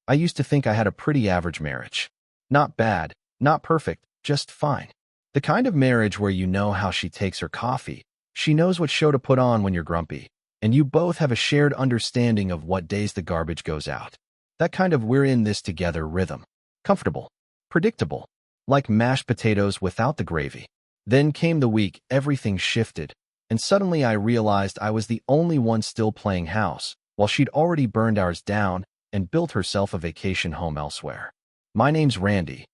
I used to think I had a pretty average marriage. Not bad, not perfect, just fine. The kind of marriage where you know how she takes her coffee, she knows what show to put on when you're grumpy, and you both have a shared understanding of what days the garbage goes out. That kind of we're in this together rhythm. Comfortable. Predictable. Like mashed potatoes without the gravy. Then came the week everything shifted, and suddenly I realized I was the only one still playing house, while she'd already burned ours down and built herself a vacation home elsewhere. My name's Randy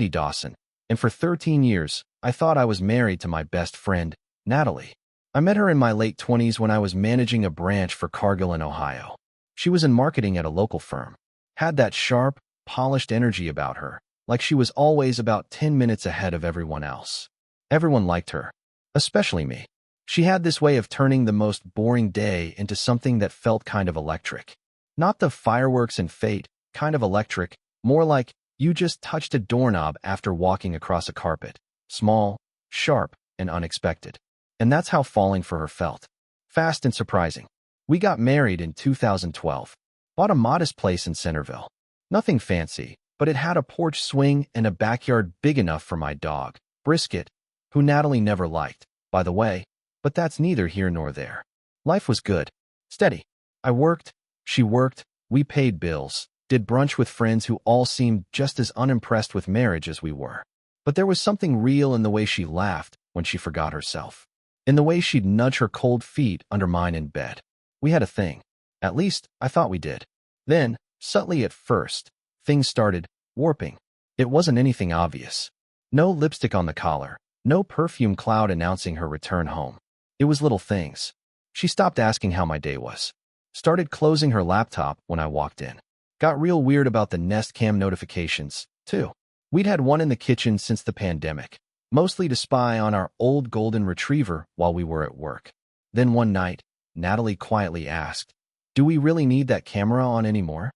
Dawson, and for 13 years, I thought I was married to my best friend, Natalie. I met her in my late 20s when I was managing a branch for Cargill in Ohio. She was in marketing at a local firm. Had that sharp, polished energy about her, like she was always about 10 minutes ahead of everyone else. Everyone liked her, especially me. She had this way of turning the most boring day into something that felt kind of electric. Not the fireworks and fate kind of electric, more like you just touched a doorknob after walking across a carpet. Small, sharp, and unexpected. And that's how falling for her felt. Fast and surprising. We got married in 2012. Bought a modest place in Centerville. Nothing fancy, but it had a porch swing and a backyard big enough for my dog, Brisket, who Natalie never liked, by the way, but that's neither here nor there. Life was good. Steady. I worked, she worked, we paid bills, did brunch with friends who all seemed just as unimpressed with marriage as we were. But there was something real in the way she laughed when she forgot herself. In the way she'd nudge her cold feet under mine in bed. We had a thing. At least, I thought we did. Then, subtly at first, things started warping. It wasn't anything obvious. No lipstick on the collar, no perfume cloud announcing her return home. It was little things. She stopped asking how my day was. Started closing her laptop when I walked in. Got real weird about the Nest Cam notifications, too. We'd had one in the kitchen since the pandemic, mostly to spy on our old golden retriever while we were at work. Then one night, Natalie quietly asked, "Do we really need that camera on anymore?"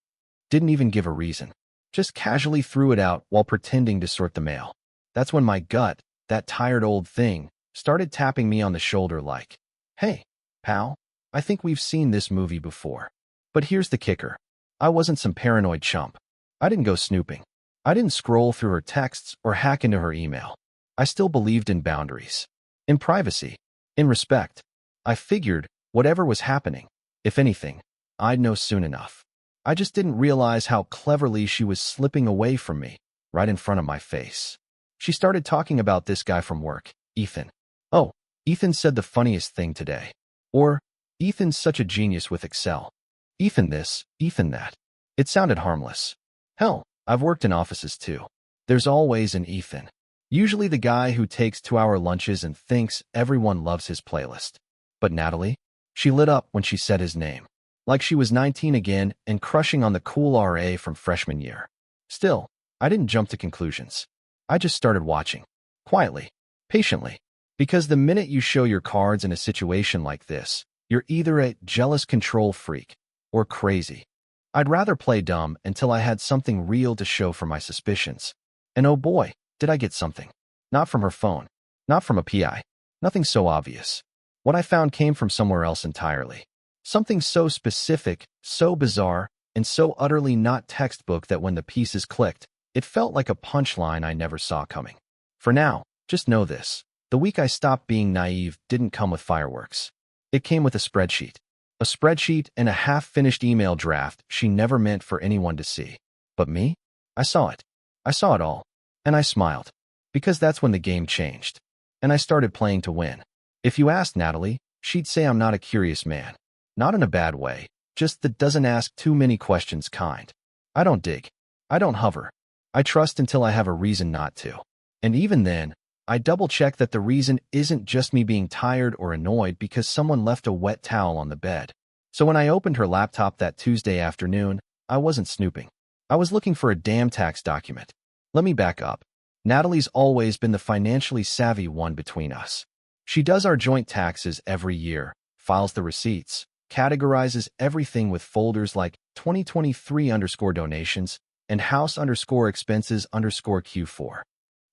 Didn't even give a reason. Just casually threw it out while pretending to sort the mail. That's when my gut, that tired old thing, started tapping me on the shoulder like, "Hey, pal, I think we've seen this movie before." But here's the kicker. I wasn't some paranoid chump. I didn't go snooping. I didn't scroll through her texts or hack into her email. I still believed in boundaries. In privacy. In respect. I figured, whatever was happening, if anything, I'd know soon enough. I just didn't realize how cleverly she was slipping away from me, right in front of my face. She started talking about this guy from work, Ethan. "Oh, Ethan said the funniest thing today." Or, "Ethan's such a genius with Excel." Ethan this, Ethan that. It sounded harmless. Hell, I've worked in offices too. There's always an Ethan. Usually the guy who takes 2-hour lunches and thinks everyone loves his playlist. But Natalie? She lit up when she said his name. Like she was 19 again and crushing on the cool RA from freshman year. Still, I didn't jump to conclusions. I just started watching. Quietly. Patiently. Because the minute you show your cards in a situation like this, you're either a jealous control freak or crazy. I'd rather play dumb until I had something real to show for my suspicions. And oh boy, did I get something. Not from her phone. Not from a PI. Nothing so obvious. What I found came from somewhere else entirely. Something so specific, so bizarre, and so utterly not textbook that when the pieces clicked, it felt like a punchline I never saw coming. For now, just know this. The week I stopped being naive didn't come with fireworks. It came with a spreadsheet. A spreadsheet and a half-finished email draft she never meant for anyone to see. But me? I saw it. I saw it all. And I smiled. Because that's when the game changed. And I started playing to win. If you asked Natalie, she'd say I'm not a curious man. Not in a bad way, just that doesn't ask too many questions kind. I don't dig. I don't hover. I trust until I have a reason not to. And even then, I double-check that the reason isn't just me being tired or annoyed because someone left a wet towel on the bed. So when I opened her laptop that Tuesday afternoon, I wasn't snooping. I was looking for a damn tax document. Let me back up. Natalie's always been the financially savvy one between us. She does our joint taxes every year, files the receipts, categorizes everything with folders like 2023_donations and house_expenses_Q4.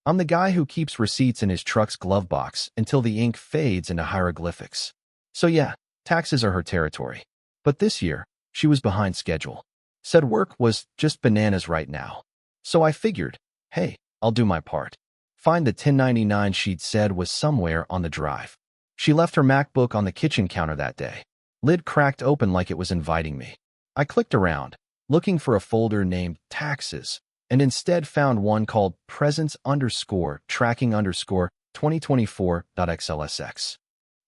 I'm the guy who keeps receipts in his truck's glove box until the ink fades into hieroglyphics. So yeah, taxes are her territory. But this year, she was behind schedule. Said work was just bananas right now. So I figured, hey, I'll do my part. Find the 1099 she'd said was somewhere on the drive. She left her MacBook on the kitchen counter that day. Lid cracked open like it was inviting me. I clicked around, looking for a folder named Taxes, and instead found one called Presents_Tracking_2024.xlsx.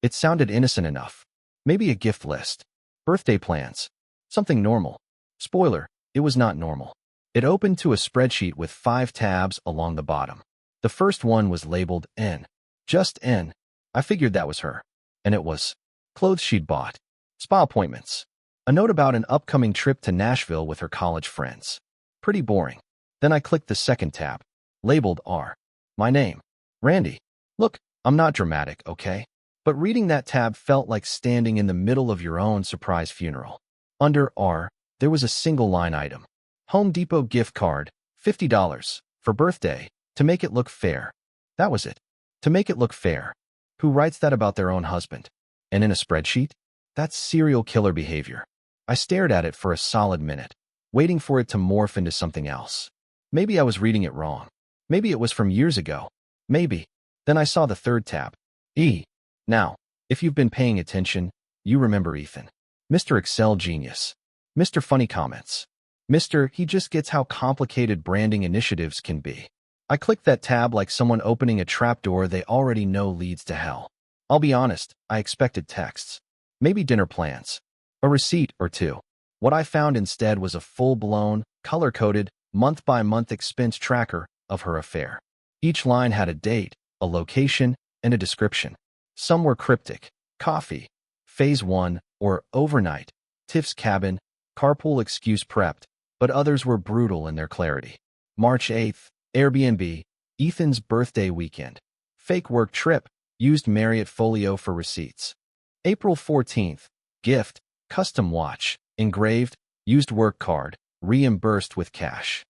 It sounded innocent enough. Maybe a gift list. Birthday plans. Something normal. Spoiler, it was not normal. It opened to a spreadsheet with 5 tabs along the bottom. The first one was labeled N. Just N. I figured that was her. And it was. Clothes she'd bought. Spa appointments. A note about an upcoming trip to Nashville with her college friends. Pretty boring. Then I clicked the second tab. Labeled R. My name. Randy. Look, I'm not dramatic, okay? But reading that tab felt like standing in the middle of your own surprise funeral. Under R, there was a single line item. Home Depot gift card, $50, for birthday, to make it look fair. That was it. To make it look fair. Who writes that about their own husband? And in a spreadsheet? That's serial killer behavior. I stared at it for a solid minute, waiting for it to morph into something else. Maybe I was reading it wrong. Maybe it was from years ago. Maybe. Then I saw the third tab. E. Now, if you've been paying attention, you remember Ethan. Mr. Excel genius. Mr. Funny comments. Mr. He just gets how complicated branding initiatives can be. I clicked that tab like someone opening a trapdoor they already know leads to hell. I'll be honest, I expected texts. Maybe dinner plans. A receipt or two. What I found instead was a full-blown, color-coded, month-by-month expense tracker of her affair. Each line had a date, a location, and a description. Some were cryptic. Coffee. Phase 1, or overnight. Tiff's cabin. Carpool excuse prepped. But others were brutal in their clarity. March 8th. Airbnb. Ethan's birthday weekend. Fake work trip. Used Marriott Folio for receipts. April 14th. Gift. Custom watch. Engraved. Used work card. Reimbursed with cash.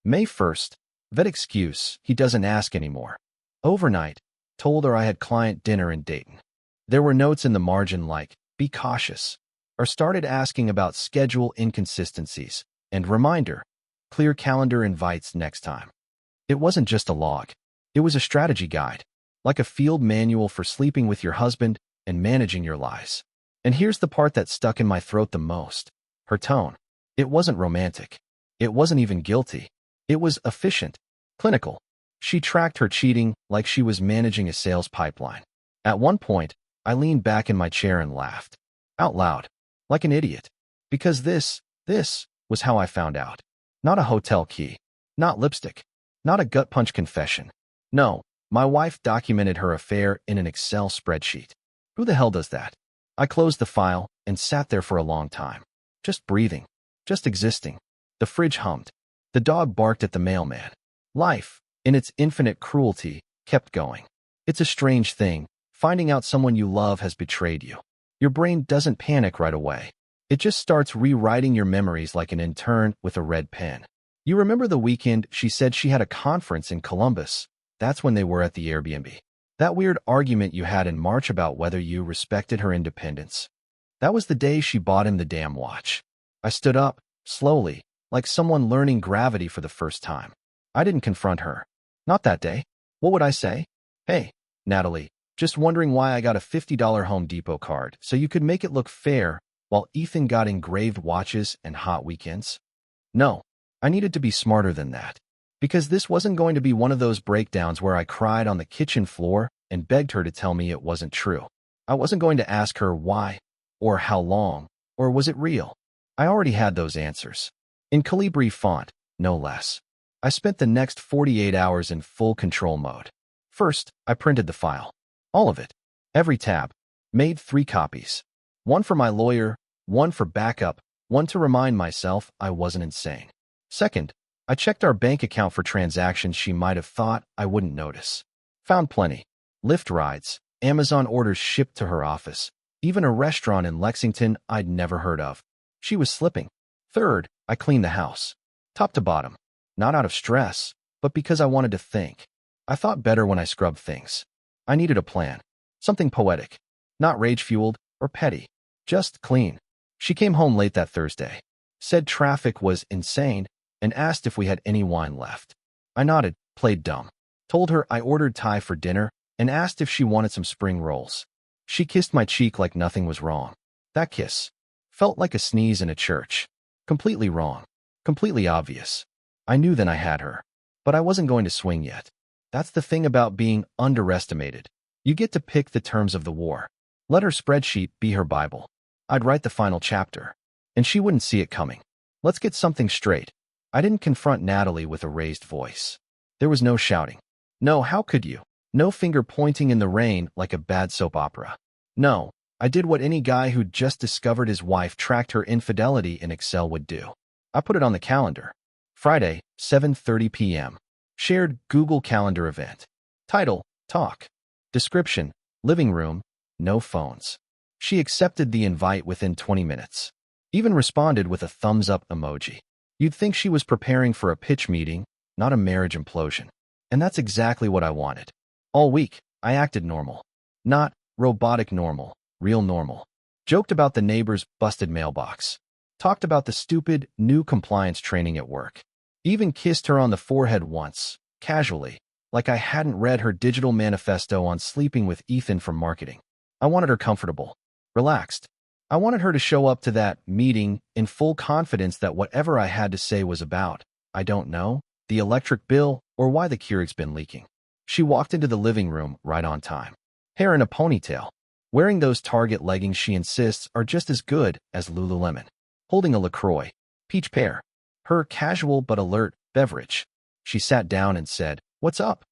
May 1st. Vet excuse. He doesn't ask anymore. Overnight. Told her I had client dinner in Dayton. There were notes in the margin like, be cautious. Or started asking about schedule inconsistencies. And reminder. Clear calendar invites next time. It wasn't just a log. It was a strategy guide. Like a field manual for sleeping with your husband and managing your lies. And here's the part that stuck in my throat the most. Her tone. It wasn't romantic. It wasn't even guilty. It was efficient. Clinical. She tracked her cheating like she was managing a sales pipeline. At one point, I leaned back in my chair and laughed. Out loud. Like an idiot. Because this was how I found out. Not a hotel key. Not lipstick. Not a gut punch confession. No, my wife documented her affair in an Excel spreadsheet. Who the hell does that? I closed the file and sat there for a long time. Just breathing. Just existing. The fridge hummed. The dog barked at the mailman. Life, in its infinite cruelty, kept going. It's a strange thing, finding out someone you love has betrayed you. Your brain doesn't panic right away. It just starts rewriting your memories like an intern with a red pen. You remember the weekend she said she had a conference in Columbus? That's when they were at the Airbnb. That weird argument you had in March about whether you respected her independence. That was the day she bought him the damn watch. I stood up, slowly, like someone learning gravity for the first time. I didn't confront her. Not that day. What would I say? Hey, Natalie, just wondering why I got a $50 Home Depot card so you could make it look fair while Ethan got engraved watches and hot weekends? No, I needed to be smarter than that. Because this wasn't going to be one of those breakdowns where I cried on the kitchen floor and begged her to tell me it wasn't true. I wasn't going to ask her why, or how long, or was it real. I already had those answers. In Calibri font, no less. I spent the next 48 hours in full control mode. First, I printed the file. All of it. Every tab. Made 3 copies. One for my lawyer, one for backup, one to remind myself I wasn't insane. Second, I checked our bank account for transactions she might have thought I wouldn't notice. Found plenty. Lyft rides, Amazon orders shipped to her office, even a restaurant in Lexington I'd never heard of. She was slipping. Third, I cleaned the house. Top to bottom. Not out of stress, but because I wanted to think. I thought better when I scrubbed things. I needed a plan. Something poetic. Not rage-fueled or petty. Just clean. She came home late that Thursday. said traffic was insane, and asked if we had any wine left. I nodded, played dumb, told her I ordered Thai for dinner, and asked if she wanted some spring rolls. She kissed my cheek like nothing was wrong. That kiss felt like a sneeze in a church. Completely wrong. Completely obvious. I knew then I had her. But I wasn't going to swing yet. That's the thing about being underestimated. You get to pick the terms of the war. Let her spreadsheet be her Bible. I'd write the final chapter. And she wouldn't see it coming. Let's get something straight. I didn't confront Natalie with a raised voice. There was no shouting. No, how could you? No finger pointing in the rain like a bad soap opera. No, I did what any guy who'd just discovered his wife tracked her infidelity in Excel would do. I put it on the calendar. Friday, 7:30 p.m. Shared Google Calendar event. Title, Talk. Description, living room, no phones. She accepted the invite within 20 minutes. Even responded with a thumbs-up emoji. You'd think she was preparing for a pitch meeting, not a marriage implosion. And that's exactly what I wanted. All week, I acted normal. Not robotic normal, real normal. Joked about the neighbor's busted mailbox. Talked about the stupid, new compliance training at work. Even kissed her on the forehead once, casually, like I hadn't read her digital manifesto on sleeping with Ethan from marketing. I wanted her comfortable, relaxed. I wanted her to show up to that meeting in full confidence that whatever I had to say was about, I don't know, the electric bill or why the Keurig's been leaking. She walked into the living room right on time. Hair in a ponytail. Wearing those Target leggings she insists are just as good as Lululemon. Holding a LaCroix. Peach pear. Her casual but alert beverage. She sat down and said, "What's up?"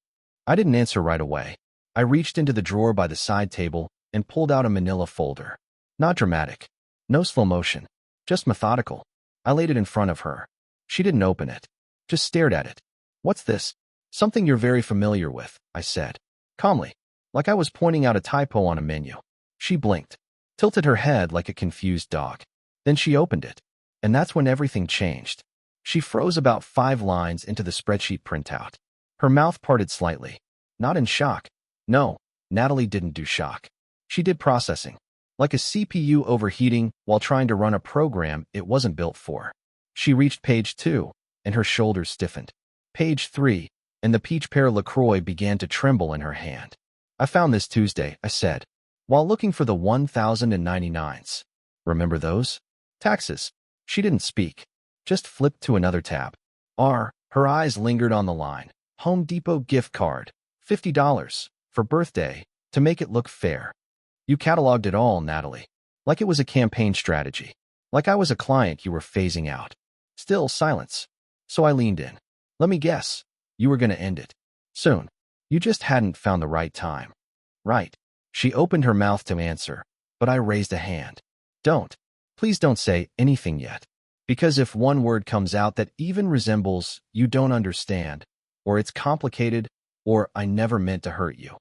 I didn't answer right away. I reached into the drawer by the side table and pulled out a manila folder. Not dramatic. No slow motion. Just methodical. I laid it in front of her. She didn't open it. Just stared at it. "What's this?" "Something you're very familiar with," I said. Calmly. Like I was pointing out a typo on a menu. She blinked. Tilted her head like a confused dog. Then she opened it. And that's when everything changed. She froze about 5 lines into the spreadsheet printout. Her mouth parted slightly. Not in shock. No, Natalie didn't do shock. She did processing. Like a CPU overheating while trying to run a program it wasn't built for. She reached page 2, and her shoulders stiffened. Page 3, and the peach pear LaCroix began to tremble in her hand. "I found this Tuesday," I said, while looking for the 1099s. "Remember those? Taxes." She didn't speak. Just flipped to another tab. Her eyes lingered on the line. Home Depot gift card. $50. For birthday. To make it look fair. "You cataloged it all, Natalie. Like it was a campaign strategy. Like I was a client you were phasing out." Still silence. So I leaned in. "Let me guess. You were going to end it. Soon. You just hadn't found the right time." "Right." She opened her mouth to answer, but I raised a hand. "Don't. Please don't say anything yet. Because if one word comes out that even resembles you don't understand, or it's complicated, or I never meant to hurt you,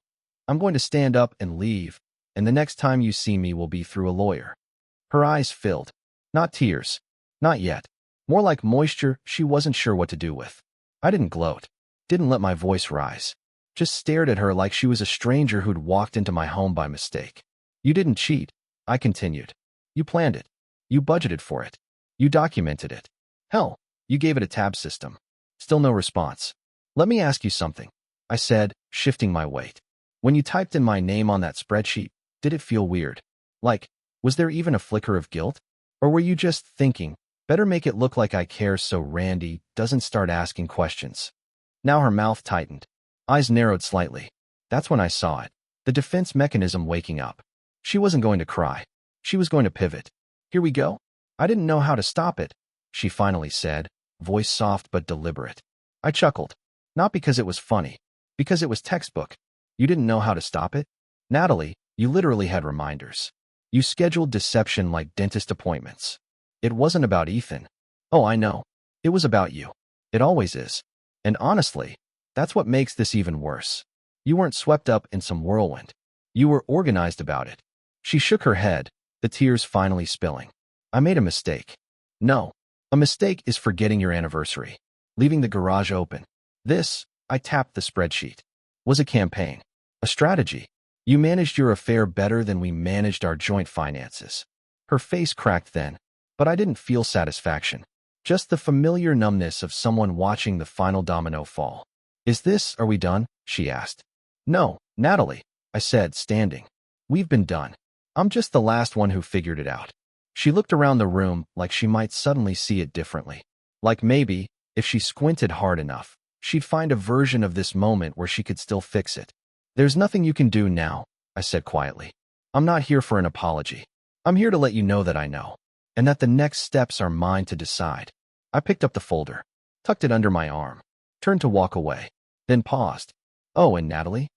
I'm going to stand up and leave, and the next time you see me will be through a lawyer." Her eyes filled. Not tears. Not yet. More like moisture she wasn't sure what to do with. I didn't gloat. Didn't let my voice rise. Just stared at her like she was a stranger who'd walked into my home by mistake. "You didn't cheat," I continued. "You planned it. You budgeted for it. You documented it. Hell, you gave it a tab system." Still no response. "Let me ask you something," I said, shifting my weight. "When you typed in my name on that spreadsheet, did it feel weird? Like, was there even a flicker of guilt? Or were you just thinking, better make it look like I care so Randy doesn't start asking questions?" Now her mouth tightened. Eyes narrowed slightly. That's when I saw it. The defense mechanism waking up. She wasn't going to cry. She was going to pivot. "Here we go?" "I didn't know how to stop it," she finally said, voice soft but deliberate. I chuckled. Not because it was funny. Because it was textbook. "You didn't know how to stop it? Natalie, you literally had reminders. You scheduled deception like dentist appointments. It wasn't about Ethan." "Oh, I know. It was about you. It always is. And honestly, that's what makes this even worse. You weren't swept up in some whirlwind. You were organized about it." She shook her head, the tears finally spilling. "I made a mistake." "No. A mistake is forgetting your anniversary. Leaving the garage open. This," I tapped the spreadsheet, "was a campaign. A strategy. You managed your affair better than we managed our joint finances." Her face cracked then. But I didn't feel satisfaction. Just the familiar numbness of someone watching the final domino fall. Are we done? She asked. No, Natalie, I said, standing. We've been done. I'm just the last one who figured it out. She looked around the room like she might suddenly see it differently. Like maybe, if she squinted hard enough, she'd find a version of this moment where she could still fix it. There's nothing you can do now, I said quietly. I'm not here for an apology. I'm here to let you know that I know, and that the next steps are mine to decide. I picked up the folder, tucked it under my arm, turned to walk away, then paused. Oh, and Natalie?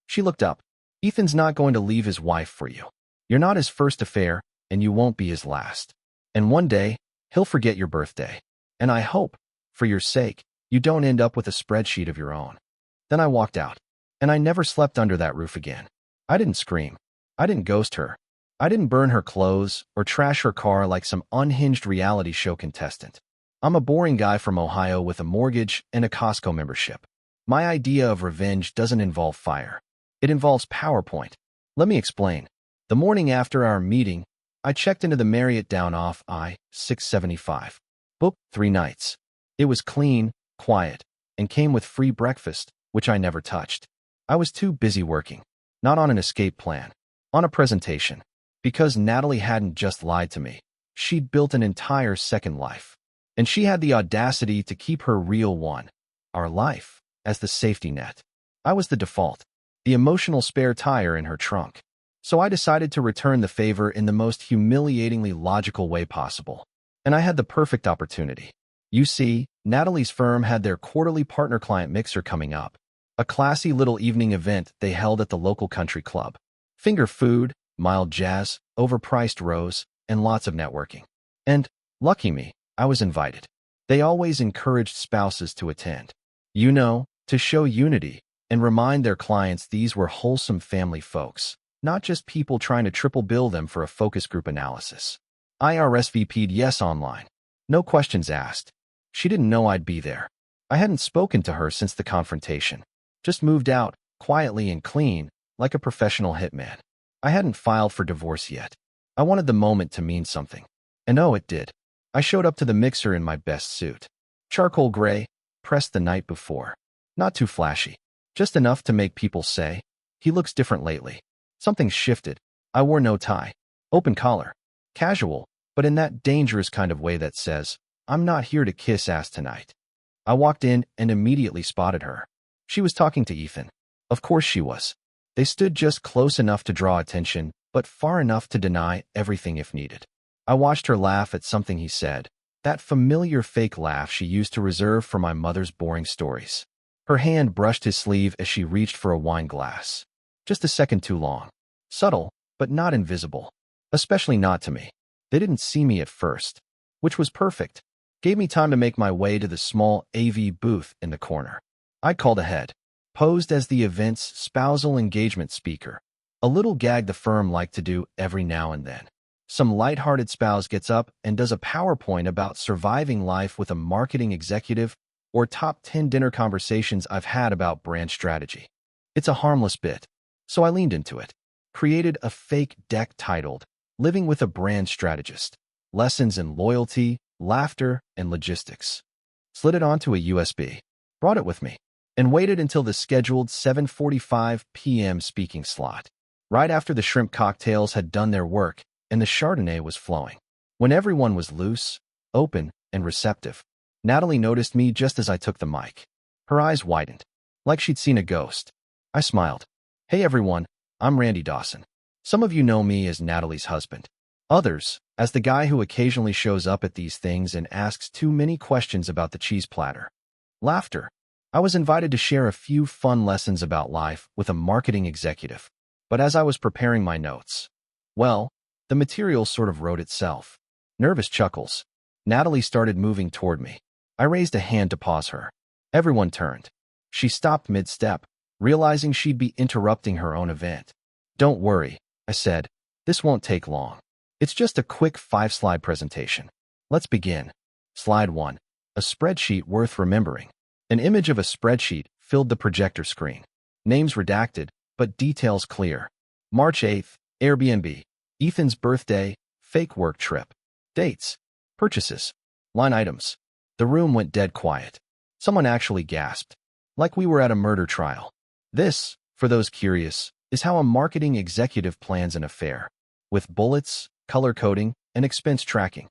She looked up. Ethan's not going to leave his wife for you. You're not his first affair, and you won't be his last. And one day, he'll forget your birthday. And I hope, for your sake, you don't end up with a spreadsheet of your own. Then I walked out, and I never slept under that roof again. I didn't scream. I didn't ghost her. I didn't burn her clothes or trash her car like some unhinged reality show contestant. I'm a boring guy from Ohio with a mortgage and a Costco membership. My idea of revenge doesn't involve fire. It involves PowerPoint. Let me explain. The morning after our meeting, I checked into the Marriott down off I-675. Booked 3 nights. It was clean, quiet, and came with free breakfast, which I never touched. I was too busy working, not on an escape plan, on a presentation. Because Natalie hadn't just lied to me. She'd built an entire second life. And she had the audacity to keep her real one, our life, as the safety net. I was the default, the emotional spare tire in her trunk. So I decided to return the favor in the most humiliatingly logical way possible. And I had the perfect opportunity. You see, Natalie's firm had their quarterly partner-client mixer coming up, a classy little evening event they held at the local country club. Finger food, mild jazz, overpriced rows, and lots of networking. And, lucky me, I was invited. They always encouraged spouses to attend. You know, to show unity and remind their clients these were wholesome family folks, not just people trying to triple bill them for a focus group analysis. I RSVP'd yes online. No questions asked. She didn't know I'd be there. I hadn't spoken to her since the confrontation. Just moved out, quietly and clean, like a professional hitman. I hadn't filed for divorce yet. I wanted the moment to mean something. And oh, it did. I showed up to the mixer in my best suit. Charcoal gray, pressed the night before. Not too flashy. Just enough to make people say, he looks different lately. Something shifted. I wore no tie. Open collar. Casual, but in that dangerous kind of way that says, I'm not here to kiss ass tonight. I walked in and immediately spotted her. She was talking to Ethan. Of course she was. They stood just close enough to draw attention, but far enough to deny everything if needed. I watched her laugh at something he said, that familiar fake laugh she used to reserve for my mother's boring stories. Her hand brushed his sleeve as she reached for a wine glass. Just a second too long. Subtle, but not invisible. Especially not to me. They didn't see me at first, which was perfect. Gave me time to make my way to the small AV booth in the corner. I called ahead. Posed as the event's spousal engagement speaker, a little gag the firm liked to do every now and then. Some lighthearted spouse gets up and does a PowerPoint about surviving life with a marketing executive or top 10 dinner conversations I've had about brand strategy. It's a harmless bit, so I leaned into it. Created a fake deck titled, Living with a Brand Strategist, Lessons in Loyalty, Laughter, and Logistics. Slid it onto a USB. Brought it with me. And waited until the scheduled 7:45 p.m. speaking slot, right after the shrimp cocktails had done their work and the Chardonnay was flowing. When everyone was loose, open, and receptive, Natalie noticed me just as I took the mic. Her eyes widened, like she'd seen a ghost. I smiled. Hey everyone, I'm Randy Dawson. Some of you know me as Natalie's husband. Others, as the guy who occasionally shows up at these things and asks too many questions about the cheese platter. Laughter. I was invited to share a few fun lessons about life with a marketing executive. But as I was preparing my notes, well, the material sort of wrote itself. Nervous chuckles. Natalie started moving toward me. I raised a hand to pause her. Everyone turned. She stopped mid-step, realizing she'd be interrupting her own event. Don't worry, I said. This won't take long. It's just a quick 5-slide presentation. Let's begin. Slide 1. A spreadsheet worth remembering. An image of a spreadsheet filled the projector screen. Names redacted, but details clear. March 8th, Airbnb. Ethan's birthday, fake work trip. Dates. Purchases. Line items. The room went dead quiet. Someone actually gasped, like we were at a murder trial. This, for those curious, is how a marketing executive plans an affair, with bullets, color coding, and expense tracking.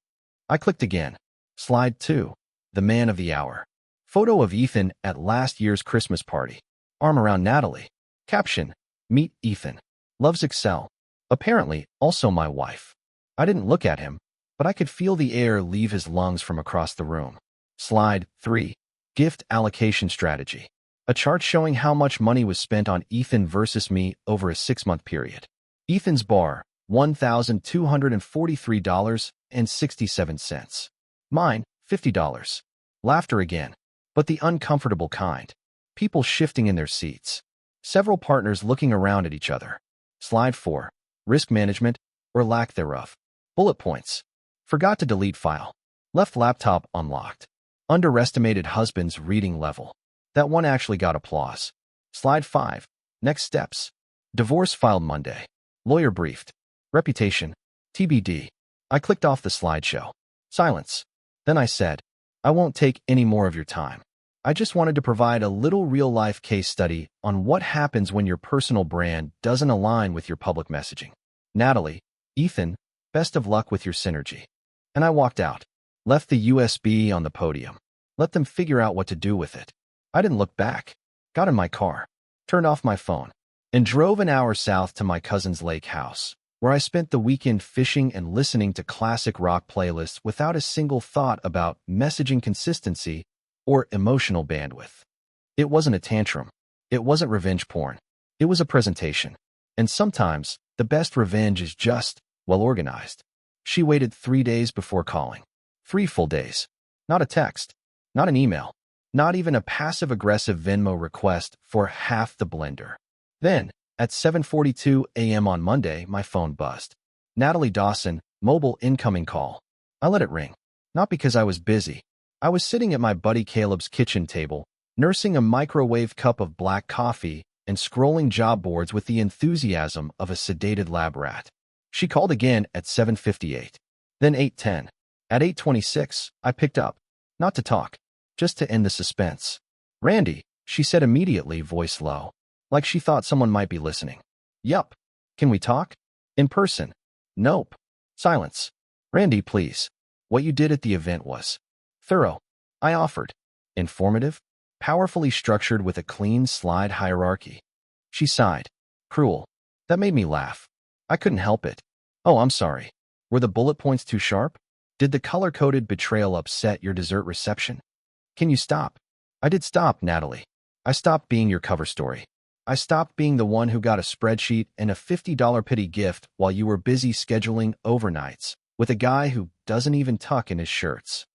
I clicked again. Slide 2. The man of the hour. Photo of Ethan at last year's Christmas party. Arm around Natalie. Caption: Meet Ethan. Loves Excel. Apparently, also my wife. I didn't look at him, but I could feel the air leave his lungs from across the room. Slide 3. Gift allocation strategy. A chart showing how much money was spent on Ethan versus me over a 6-month period. Ethan's bar, $1,243.67. Mine, $50. Laughter again, but the uncomfortable kind. People shifting in their seats. Several partners looking around at each other. Slide 4. Risk management, or lack thereof. Bullet points. Forgot to delete file. Left laptop unlocked. Underestimated husband's reading level. That one actually got applause. Slide 5. Next steps. Divorce filed Monday. Lawyer briefed. Reputation. TBD. I clicked off the slideshow. Silence. Then I said, I won't take any more of your time. I just wanted to provide a little real-life case study on what happens when your personal brand doesn't align with your public messaging. Natalie, Ethan, best of luck with your synergy. And I walked out. Left the USB on the podium. Let them figure out what to do with it. I didn't look back. Got in my car. Turned off my phone. And drove an hour south to my cousin's lake house, where I spent the weekend fishing and listening to classic rock playlists without a single thought about messaging consistency or emotional bandwidth. It wasn't a tantrum. It wasn't revenge porn. It was a presentation. And sometimes, the best revenge is just, well organized. She waited 3 days before calling. 3 full days. Not a text. Not an email. Not even a passive-aggressive Venmo request for half the blender. Then, at 7:42 a.m. on Monday, my phone buzzed. Natalie Dawson, mobile incoming call. I let it ring. Not because I was busy. I was sitting at my buddy Caleb's kitchen table, nursing a microwave cup of black coffee and scrolling job boards with the enthusiasm of a sedated lab rat. She called again at 7:58. Then 8:10. At 8:26, I picked up. Not to talk. Just to end the suspense. Randy, she said immediately, voice low. Like she thought someone might be listening. Yup. Can we talk? In person? Nope. Silence. Randy, please. What you did at the event was thorough. I offered. Informative. Powerfully structured with a clean slide hierarchy. She sighed. Cruel. That made me laugh. I couldn't help it. Oh, I'm sorry. Were the bullet points too sharp? Did the color-coded betrayal upset your dessert reception? Can you stop? I did stop, Natalie. I stopped being your cover story. I stopped being the one who got a spreadsheet and a $50 pity gift while you were busy scheduling overnights with a guy who doesn't even tuck in his shirts.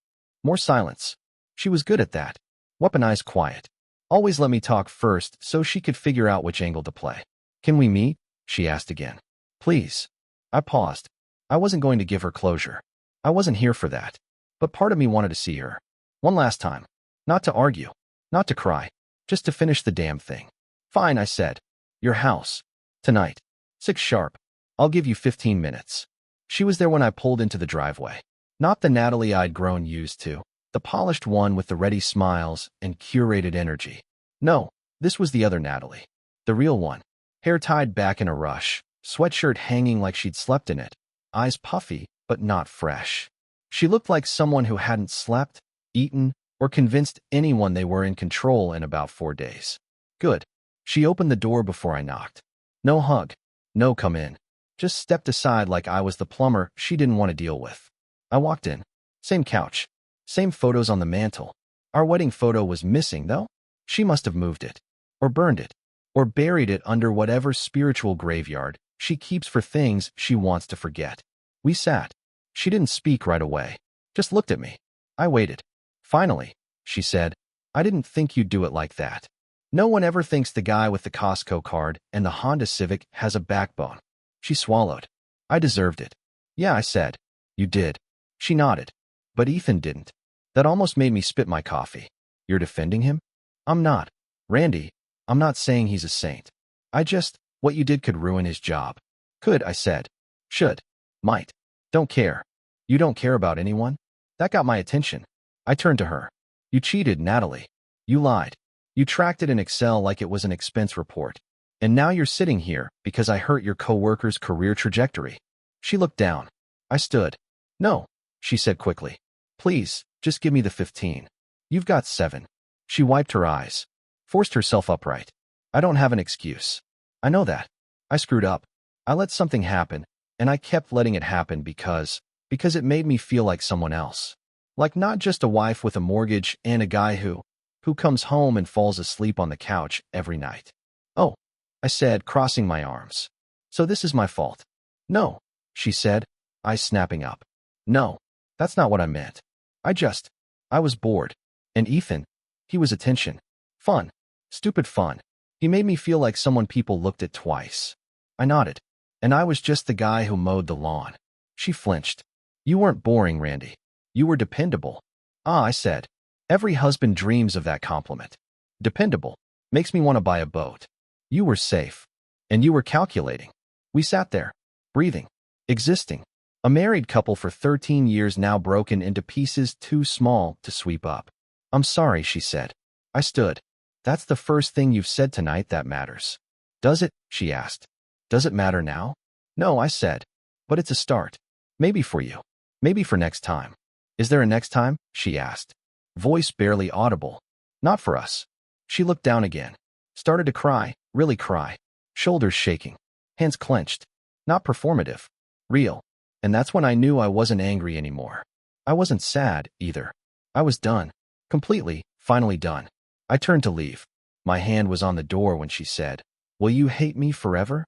More silence. She was good at that. Weaponized quiet. Always let me talk first so she could figure out which angle to play. Can we meet? She asked again. Please. I paused. I wasn't going to give her closure. I wasn't here for that. But part of me wanted to see her. One last time. Not to argue. Not to cry. Just to finish the damn thing. Fine, I said. Your house. Tonight. 6 sharp. I'll give you 15 minutes. She was there when I pulled into the driveway. Not the Natalie I'd grown used to. The polished one with the ready smiles and curated energy. No, this was the other Natalie. The real one. Hair tied back in a rush. Sweatshirt hanging like she'd slept in it. Eyes puffy, but not fresh. She looked like someone who hadn't slept, eaten, or convinced anyone they were in control in about 4 days. Good. She opened the door before I knocked. No hug. No come in. Just stepped aside like I was the plumber she didn't want to deal with. I walked in. Same couch. Same photos on the mantle. Our wedding photo was missing, though. She must have moved it. Or burned it. Or buried it under whatever spiritual graveyard she keeps for things she wants to forget. We sat. She didn't speak right away. Just looked at me. I waited. Finally, she said, I didn't think you'd do it like that. No one ever thinks the guy with the Costco card and the Honda Civic has a backbone. She swallowed. I deserved it. Yeah, I said. You did. She nodded. But Ethan didn't. That almost made me spit my coffee. You're defending him? I'm not. Randy, I'm not saying he's a saint. What you did could ruin his job. Could, I said. Should. Might. Don't care. You don't care about anyone? That got my attention. I turned to her. You cheated, Natalie. You lied. You tracked it in Excel like it was an expense report. And now you're sitting here because I hurt your coworker's career trajectory. She looked down. I stood. No, she said quickly. Please, just give me the 15. You've got 7. She wiped her eyes, forced herself upright. I don't have an excuse. I know that. I screwed up. I let something happen, and I kept letting it happen because it made me feel like someone else. Like not just a wife with a mortgage and a guy who comes home and falls asleep on the couch every night. Oh, I said, crossing my arms. So this is my fault. No, she said, eyes snapping up. No, that's not what I meant. I was bored. And Ethan, he was attention. Fun. Stupid fun. He made me feel like someone people looked at twice. I nodded. And I was just the guy who mowed the lawn. She flinched. You weren't boring, Randy. You were dependable. Ah, I said. Every husband dreams of that compliment. Dependable. Makes me want to buy a boat. You were safe. And you were calculating. We sat there. Breathing. Existing. A married couple for 13 years now broken into pieces too small to sweep up. I'm sorry, she said. I stood. That's the first thing you've said tonight that matters. Does it? She asked. Does it matter now? No, I said. But it's a start. Maybe for you. Maybe for next time. Is there a next time? She asked. Voice barely audible. Not for us. She looked down again. Started to cry, really cry. Shoulders shaking. Hands clenched. Not performative. Real. And that's when I knew I wasn't angry anymore. I wasn't sad, either. I was done. Completely, finally done. I turned to leave. My hand was on the door when she said, Will you hate me forever?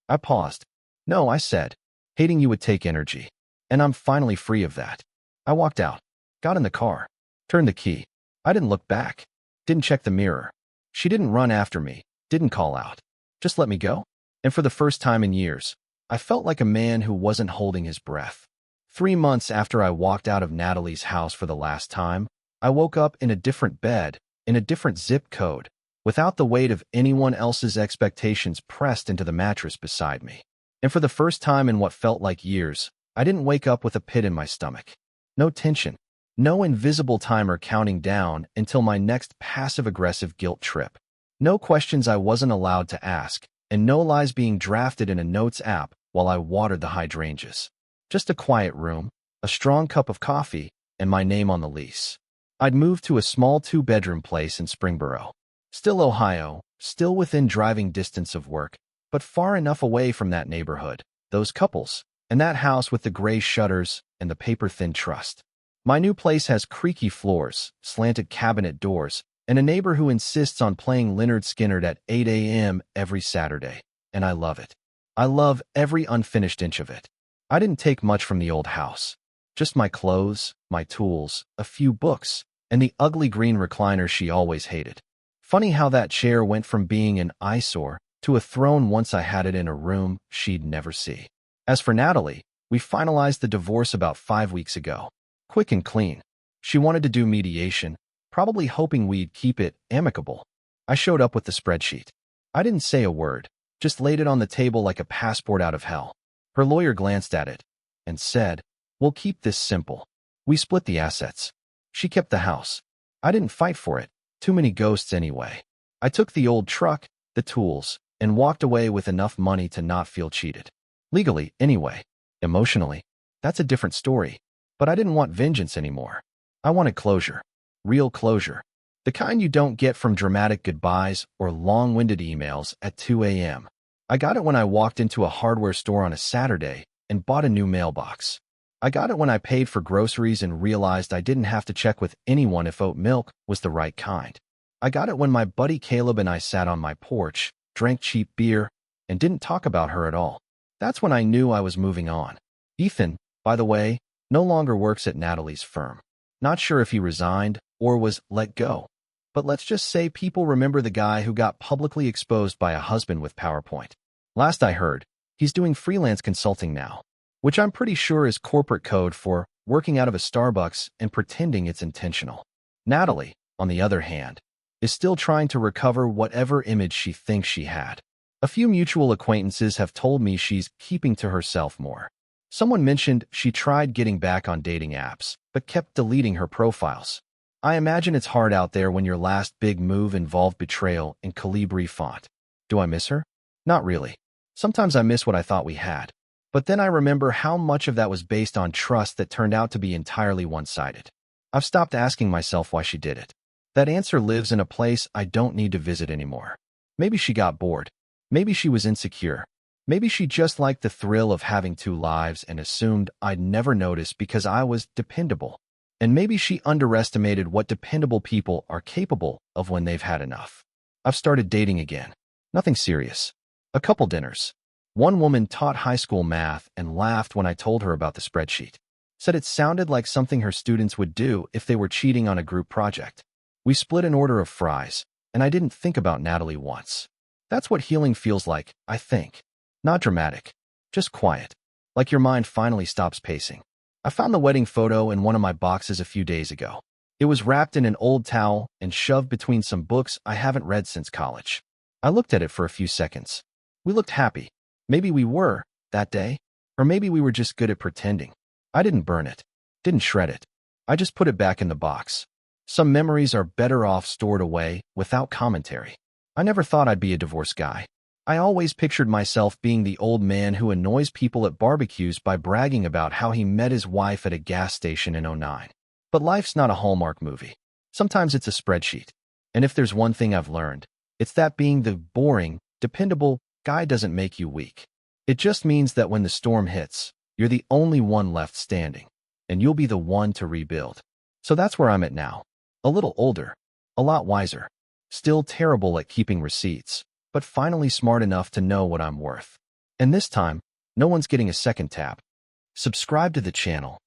I paused. No, I said. Hating you would take energy. And I'm finally free of that. I walked out. Got in the car. Turned the key. I didn't look back. Didn't check the mirror. She didn't run after me. Didn't call out. Just let me go. And for the first time in years, I felt like a man who wasn't holding his breath. 3 months after I walked out of Natalie's house for the last time, I woke up in a different bed, in a different zip code, without the weight of anyone else's expectations pressed into the mattress beside me. And for the first time in what felt like years, I didn't wake up with a pit in my stomach. No tension. No invisible timer counting down until my next passive-aggressive guilt trip. No questions I wasn't allowed to ask, and no lies being drafted in a notes app while I watered the hydrangeas. Just a quiet room, a strong cup of coffee, and my name on the lease. I'd moved to a small 2-bedroom place in Springboro. Still Ohio, still within driving distance of work, but far enough away from that neighborhood, those couples, and that house with the gray shutters and the paper-thin trust. My new place has creaky floors, slanted cabinet doors, and a neighbor who insists on playing Lynyrd Skynyrd at 8 a.m. every Saturday, and I love it. I love every unfinished inch of it. I didn't take much from the old house. Just my clothes, my tools, a few books, and the ugly green recliner she always hated. Funny how that chair went from being an eyesore to a throne once I had it in a room she'd never see. As for Natalie, we finalized the divorce about 5 weeks ago. Quick and clean. She wanted to do mediation, probably hoping we'd keep it amicable. I showed up with the spreadsheet. I didn't say a word, just laid it on the table like a passport out of hell. Her lawyer glanced at it and said, We'll keep this simple. We split the assets. She kept the house. I didn't fight for it. Too many ghosts anyway. I took the old truck, the tools, and walked away with enough money to not feel cheated. Legally, anyway. Emotionally, that's a different story. But I didn't want vengeance anymore. I wanted closure. Real closure. The kind you don't get from dramatic goodbyes or long-winded emails at 2 a.m. I got it when I walked into a hardware store on a Saturday and bought a new mailbox. I got it when I paid for groceries and realized I didn't have to check with anyone if oat milk was the right kind. I got it when my buddy Caleb and I sat on my porch, drank cheap beer, and didn't talk about her at all. That's when I knew I was moving on. Ethan, by the way, no longer works at Natalie's firm. Not sure if he resigned or was let go. But let's just say people remember the guy who got publicly exposed by a husband with PowerPoint. Last I heard, he's doing freelance consulting now, which I'm pretty sure is corporate code for working out of a Starbucks and pretending it's intentional. Natalie, on the other hand, is still trying to recover whatever image she thinks she had. A few mutual acquaintances have told me she's keeping to herself more. Someone mentioned she tried getting back on dating apps, but kept deleting her profiles. I imagine it's hard out there when your last big move involved betrayal in Calibri font. Do I miss her? Not really. Sometimes I miss what I thought we had. But then I remember how much of that was based on trust that turned out to be entirely one-sided. I've stopped asking myself why she did it. That answer lives in a place I don't need to visit anymore. Maybe she got bored. Maybe she was insecure. Maybe she just liked the thrill of having two lives and assumed I'd never notice because I was dependable. And maybe she underestimated what dependable people are capable of when they've had enough. I've started dating again. Nothing serious. A couple dinners. One woman taught high school math and laughed when I told her about the spreadsheet. Said it sounded like something her students would do if they were cheating on a group project. We split an order of fries, and I didn't think about Natalie once. That's what healing feels like, I think. Not dramatic, just quiet, like your mind finally stops pacing. I found the wedding photo in one of my boxes a few days ago. It was wrapped in an old towel and shoved between some books I haven't read since college. I looked at it for a few seconds. We looked happy. Maybe we were, that day, or maybe we were just good at pretending. I didn't burn it, didn't shred it. I just put it back in the box. Some memories are better off stored away without commentary. I never thought I'd be a divorce guy. I always pictured myself being the old man who annoys people at barbecues by bragging about how he met his wife at a gas station in '09. But life's not a Hallmark movie. Sometimes it's a spreadsheet. And if there's one thing I've learned, it's that being the boring, dependable guy doesn't make you weak. It just means that when the storm hits, you're the only one left standing, and you'll be the one to rebuild. So that's where I'm at now. A little older, a lot wiser, still terrible at keeping receipts, but finally smart enough to know what I'm worth. And this time, no one's getting a second tap. Subscribe to the channel